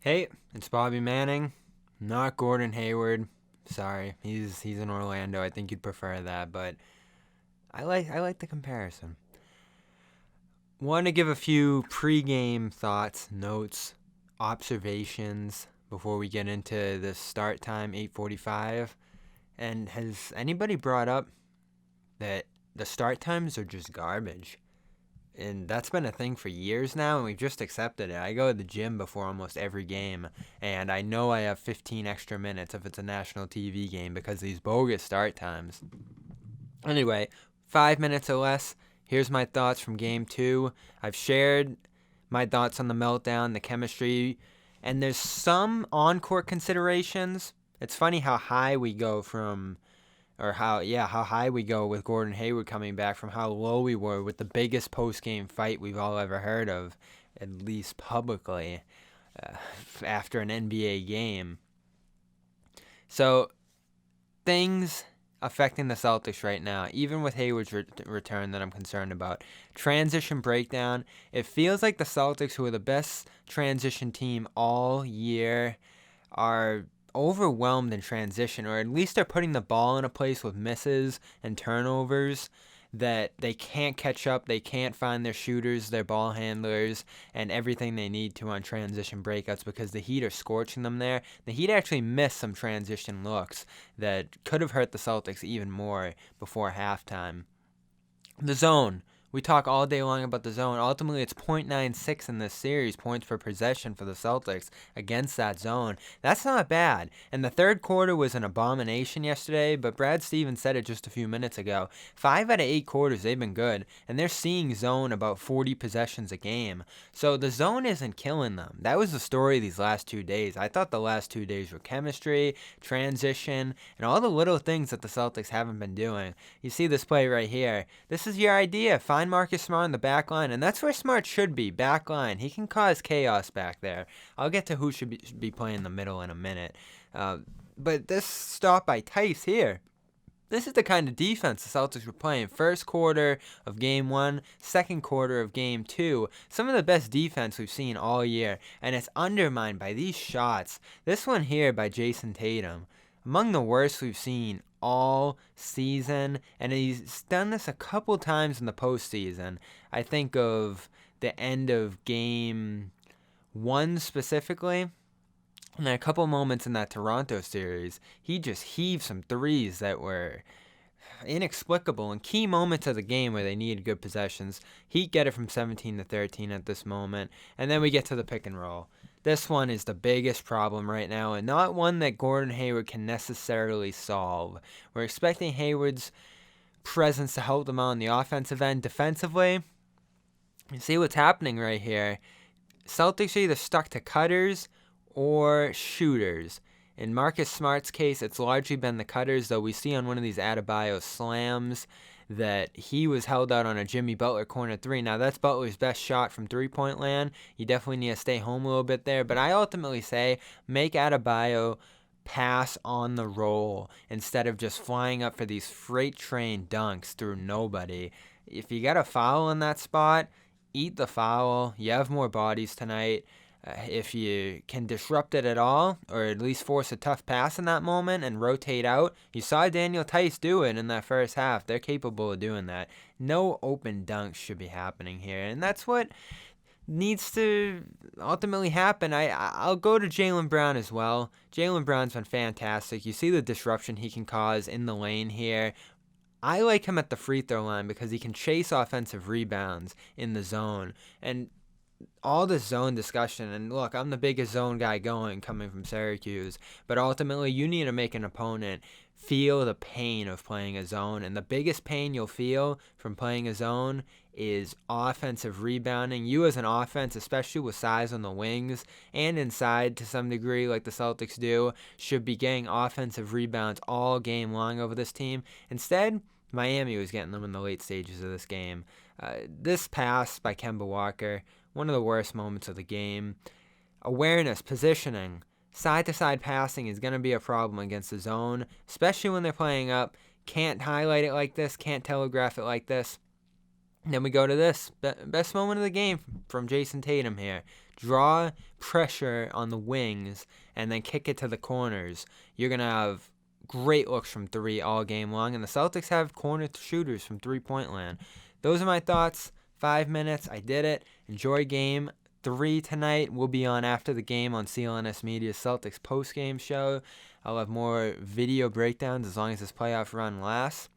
Hey, it's Bobby Manning, not Gordon Hayward. Sorry, he's in Orlando. I think you'd prefer that, but I like the comparison. Want to give a few pregame thoughts, notes, observations before we get into the start time, 8:45. And has anybody brought up that the start times are just garbage? And that's been a thing for years now, and we've just accepted it. I go to the gym before almost every game, and I know I have 15 extra minutes if it's a national TV game because of these bogus start times. Anyway, 5 minutes or less. Here's my thoughts from game two. I've shared my thoughts on the meltdown, the chemistry, and there's some on court considerations. It's funny how high we go from or how high we go with Gordon Hayward coming back from how low we were with the biggest post-game fight we've all ever heard of, at least publicly, uh, after an NBA game. So things affecting the Celtics right now, even with Hayward's return that I'm concerned about. Transition breakdown. It feels like the Celtics, who are the best transition team all year, are overwhelmed in transition, or at least they're putting the ball in a place with misses and turnovers that they can't catch up. They can't find their shooters, their ball handlers, and everything they need to on transition breakouts because the Heat are scorching them there. The Heat actually missed some transition looks that could have hurt the Celtics even more before halftime. The zone. We talk all day long about the zone. Ultimately, it's .96 in this series, points per possession for the Celtics against that zone. That's not bad. And the third quarter was an abomination yesterday, but Brad Stevens said it just a few minutes ago. 5 out of 8 quarters, they've been good, and they're seeing zone about 40 possessions a game. So the zone isn't killing them. That was the story these last 2 days. I thought the last 2 days were chemistry, transition, and all the little things that the Celtics haven't been doing. You see this play right here. This is your idea. Find Marcus Smart in the back line, and that's where Smart should be, back line. He can cause chaos back there. I'll get to who should be playing the middle in a minute. But this stop by Tice here, this is the kind of defense the Celtics were playing. First quarter of game one, second quarter of game two. Some of the best defense we've seen all year, and it's undermined by these shots. This one here by Jason Tatum, among the worst we've seen all season, and he's done this a couple times in the postseason. I think of the end of game one specifically, and then a couple moments in that Toronto series. He just heaved some threes that were inexplicable in key moments of the game where they needed good possessions. Heat get it from 17 to 13 at this moment, and then we get to the pick and roll. This one is the biggest problem right now, and not one that Gordon Hayward can necessarily solve. We're expecting Hayward's presence to help them out on the offensive end. Defensively, you see what's happening right here. Celtics are either stuck to cutters or shooters. In Marcus Smart's case, it's largely been the cutters, though we see on one of these Adebayo slams that he was held out on a Jimmy Butler corner three. Now, that's Butler's best shot from three-point land. You definitely need to stay home a little bit there. But I ultimately say make Adebayo pass on the roll instead of just flying up for these freight train dunks through nobody. If you got a foul in that spot, eat the foul. You have more bodies tonight. If you can disrupt it at all, or at least force a tough pass in that moment and rotate out, you saw Daniel Tice do it in that first half. They're capable of doing that. No open dunks should be happening here, and that's what needs to ultimately happen. I'll go to Jaylen Brown as well. Jaylen Brown's been fantastic. You see the disruption he can cause in the lane here. I like him at the free throw line because he can chase offensive rebounds in the zone. And all the zone discussion, and look, I'm the biggest zone guy going coming from Syracuse, but ultimately you need to make an opponent feel the pain of playing a zone, and the biggest pain you'll feel from playing a zone is offensive rebounding. You as an offense, especially with size on the wings and inside to some degree like the Celtics do, should be getting offensive rebounds all game long over this team. Instead, Miami was getting them in the late stages of this game. This pass by Kemba Walker, one of the worst moments of the game. Awareness, positioning, side-to-side passing is going to be a problem against the zone, especially when they're playing up. Can't highlight it like this, can't telegraph it like this. And then we go to this. Best moment of the game from Jason Tatum here. draw pressure on the wings, and then kick it to the corners, you're going to have great looks from three all game long. And the Celtics have corner shooters from three-point land. Those are my thoughts. 5 minutes. I did it. Enjoy game 3 tonight. We'll be on after the game on CLNS Media's Celtics post-game show. I'll have more video breakdowns as long as this playoff run lasts.